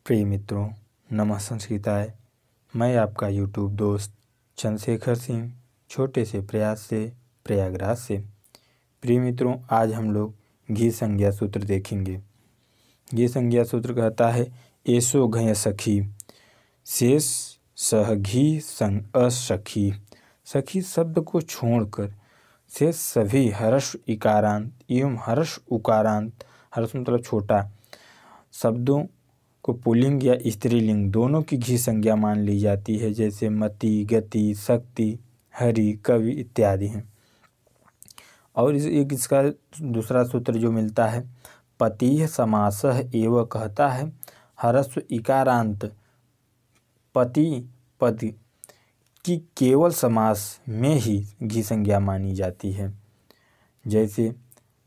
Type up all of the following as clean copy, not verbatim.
प्रिय मित्रों, नमः संस्कृताय। मैं आपका यूट्यूब दोस्त चंद्रशेखर सिंह, छोटे से प्रयास से प्रयागराज से। प्रिय मित्रों, आज हम लोग घी संज्ञा सूत्र देखेंगे। घी संज्ञा सूत्र कहता है एसो घय सखी शेष सह घी संग असखी। सखी शब्द को छोड़कर शेष सभी हर्ष इकारांत एवं हर्ष उकारांत, हर्ष मतलब छोटा, शब्दों को पुल्लिंग या स्त्रीलिंग दोनों की घी संज्ञा मान ली जाती है, जैसे मति, गति, शक्ति, हरि, कवि इत्यादि हैं। और इसका दूसरा सूत्र जो मिलता है पति समासः एवं कहता है हरस्व इकारांत पति पद की केवल समास में ही घी संज्ञा मानी जाती है, जैसे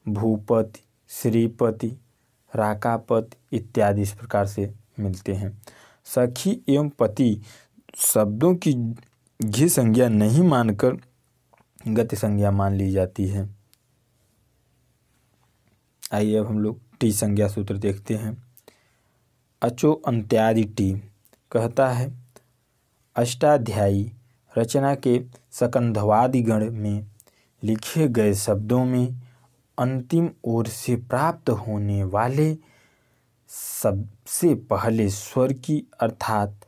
भूपति, श्रीपति, राकापति इत्यादि इस प्रकार से मिलते हैं। सखी एवं पति शब्दों की घी संज्ञा नहीं मानकर गति संज्ञा मान ली जाती है। आइए अब हम लोग टी संज्ञा सूत्र देखते हैं। अचो अंत्यादि टी कहता है अष्टाध्यायी रचना के सकंधवादि गण में लिखे गए शब्दों में अंतिम ओर से प्राप्त होने वाले सबसे पहले स्वर की अर्थात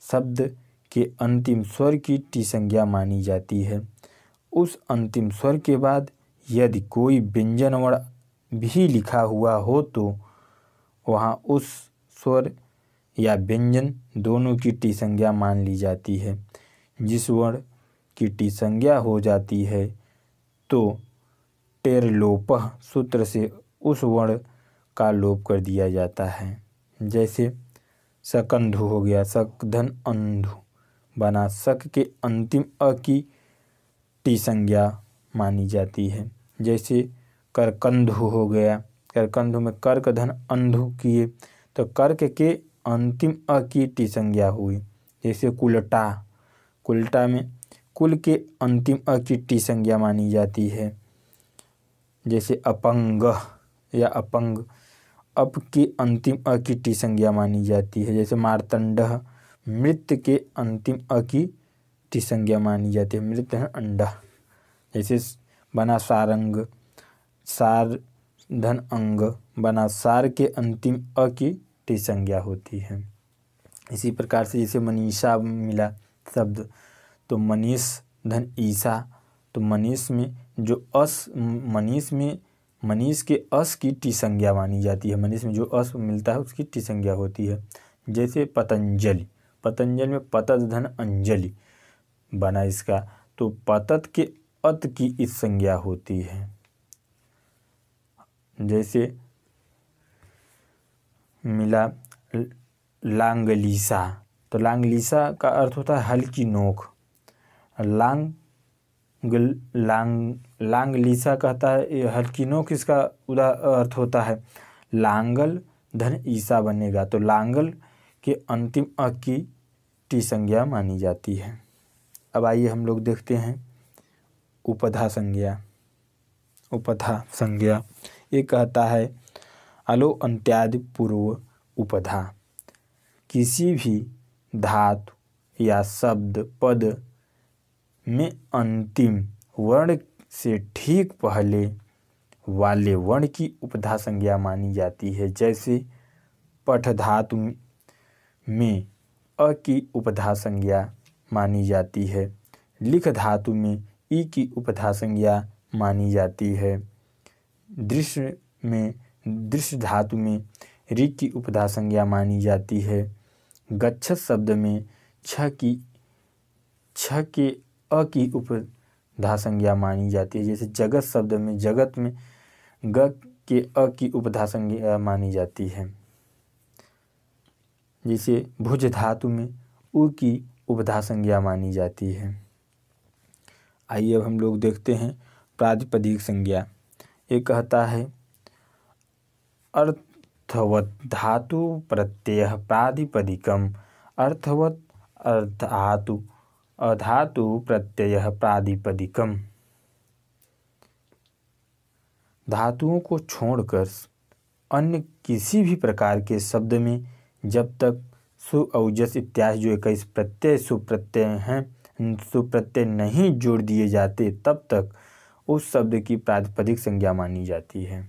शब्द के अंतिम स्वर की टी संज्ञा मानी जाती है। उस अंतिम स्वर के बाद यदि कोई व्यंजन वर्ण भी लिखा हुआ हो तो वहाँ उस स्वर या व्यंजन दोनों की टी संज्ञा मान ली जाती है। जिस वर्ण की टी संज्ञा हो जाती है तो टेरलोपः सूत्र से उस वर्ण का लोप कर दिया जाता है। जैसे सकंधु हो गया, सकधन अंधु बना सक के अंतिम अ की टी संज्ञा मानी जाती है। जैसे करकंधु हो गया, करकंधु में कर्क धन अंधु किए तो कर्क के अंतिम अ की टी संज्ञा हुई। जैसे कुलटा, कुलटा में कुल के अंतिम अ की टी संज्ञा मानी जाती है। जैसे अपंग या अपंग अप के अंतिम अ की टी संज्ञा मानी जाती है। जैसे मार्तंडः मृत के अंतिम अ की टी संज्ञा मानी जाती है, मृत है अंडा। जैसे बना सारंग, सार धन अंग बना सार के अंतिम अ की टी संज्ञा होती है। इसी प्रकार से जैसे मनीषा मिला शब्द तो मनीष धन ईसा, तो मनीष में जो अस मनीष के अस की टी संज्ञा मानी जाती है। मनीष में जो अस मिलता है उसकी टी संज्ञा होती है। जैसे पतंजलि, पतंजलि में पतत धन अंजलि बना इसका तो पतत के अत की इस संज्ञा होती है। जैसे मिला लांगलीसा, तो लांगलीसा का अर्थ होता है हल्की नोक। लांगलीसा कहता है हल्की नोक, इसका अर्थ होता है लांगल धन ईसा बनेगा तो लांगल के अंतिम अ की टी संज्ञा मानी जाती है। अब आइए हम लोग देखते हैं उपधा संज्ञा। उपधा संज्ञा ये कहता है अलो अंत्यादि पूर्व उपधा किसी भी धातु या शब्द पद में अंतिम वर्ण से ठीक पहले वाले वर्ण की उपधा संज्ञा मानी जाती है। जैसे पठ धातु में अ की उपधा संज्ञा मानी जाती है, लिख धातु में ई की उपधा संज्ञा मानी जाती है, दृश्य धातु में रि की उपधा संज्ञा मानी जाती है, गच्छत शब्द में छ के अ की उपधा संज्ञा मानी जाती है। जैसे जगत शब्द में जगत में ग के अ की उपधा संज्ञा मानी जाती है। जैसे भुज धातु में उ की उपधा संज्ञा मानी जाती है। आइए अब हम लोग देखते हैं प्रातिपदिक संज्ञा। ये कहता है अर्थवत धातु प्रत्यय प्रातिपदिकम अर्थवत अधातु प्रत्यय प्रातिपदिकम। धातुओं को छोड़कर अन्य किसी भी प्रकार के शब्द में जब तक सु औजस इत्यादि जो 21 प्रत्यय सुप्रत्यय हैं, सुप्रत्यय नहीं जोड़ दिए जाते, तब तक उस शब्द की प्रातिपदिक संज्ञा मानी जाती है।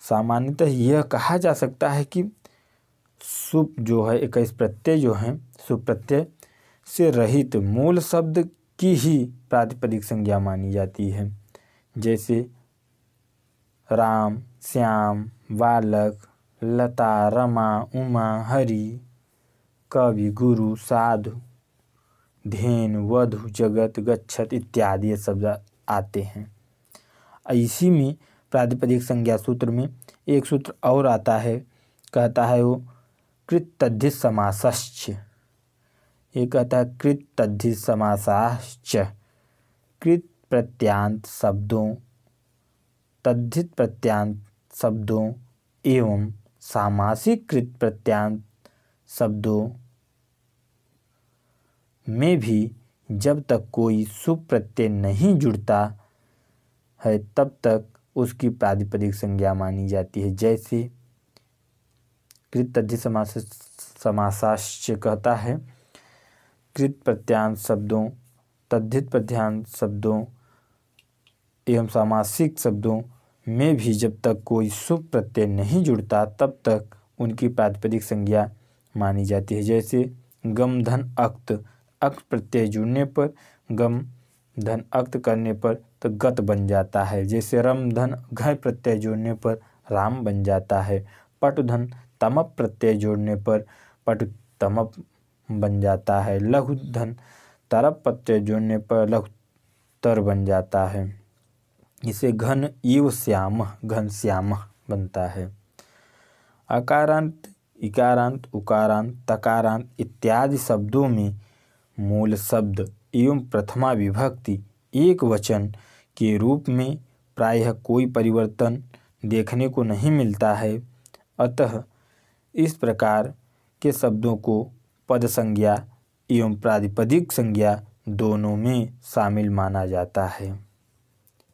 सामान्यतः यह कहा जा सकता है कि सुप जो है 21 प्रत्यय जो हैं, सुप्रत्यय से रहित मूल शब्द की ही प्रातिपदिक संज्ञा मानी जाती है। जैसे राम, श्याम, बालक, लता, रमा, उमा, हरि, कवि, गुरु, साधु, धेनु, वधु, जगत, गच्छत इत्यादि ये शब्द आते हैं। इसी में प्रातिपदिक संज्ञा सूत्र में एक सूत्र और आता है, कहता है वो कृत तद्धित समासश्च। ये कहता है कृत तद्धित समासाश्च, कृत प्रत्यांत शब्दों, तद्धित प्रत्यांत शब्दों एवं सामासिक कृत प्रत्यांत शब्दों में भी जब तक कोई सुप प्रत्यय नहीं जुड़ता है तब तक उसकी प्रातिपदिक संज्ञा मानी जाती है। जैसे कृत तद्धित समासाश्च कहता है कृत प्रत्यांत शब्दों, तद्धित प्रत्यांत शब्दों एवं सामासिक शब्दों में भी जब तक कोई सुप प्रत्यय नहीं जुड़ता तब तक उनकी प्रातिपदिक संज्ञा मानी जाती है। जैसे गम धन अक्त, अक्त प्रत्यय जुड़ने पर गम धन अक्त करने पर तो गत बन जाता है। जैसे रम धन घय प्रत्यय जोड़ने पर राम बन जाता है। पट धन तमप प्रत्यय जोड़ने पर पट तमप बन जाता है। लघु धन तरप प्रत्यय जोड़ने पर लघु तर बन जाता है। इसे घन इव श्याम, घन श्याम बनता है। अकारांत, इकारांत, उकारांत, तकारांत इत्यादि शब्दों में मूल शब्द एवं प्रथमा विभक्ति एक वचन के रूप में प्रायः कोई परिवर्तन देखने को नहीं मिलता है। अतः इस प्रकार के शब्दों को पद संज्ञा एवं प्रातिपदिक संज्ञा दोनों में शामिल माना जाता है।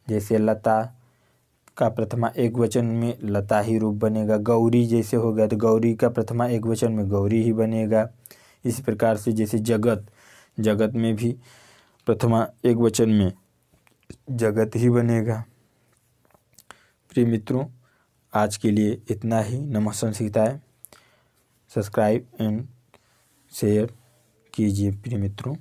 जैसे लता का प्रथमा एक वचन में लता ही रूप बनेगा। गौरी जैसे हो गया तो गौरी का प्रथमा एक वचन में गौरी ही बनेगा। इसी प्रकार से जैसे जगत, जगत में भी प्रथमा एक वचन में जगत ही बनेगा। प्रिय मित्रों, आज के लिए इतना ही। नमस्कार सीखता है, सब्सक्राइब एंड शेयर कीजिए प्रिय मित्रों।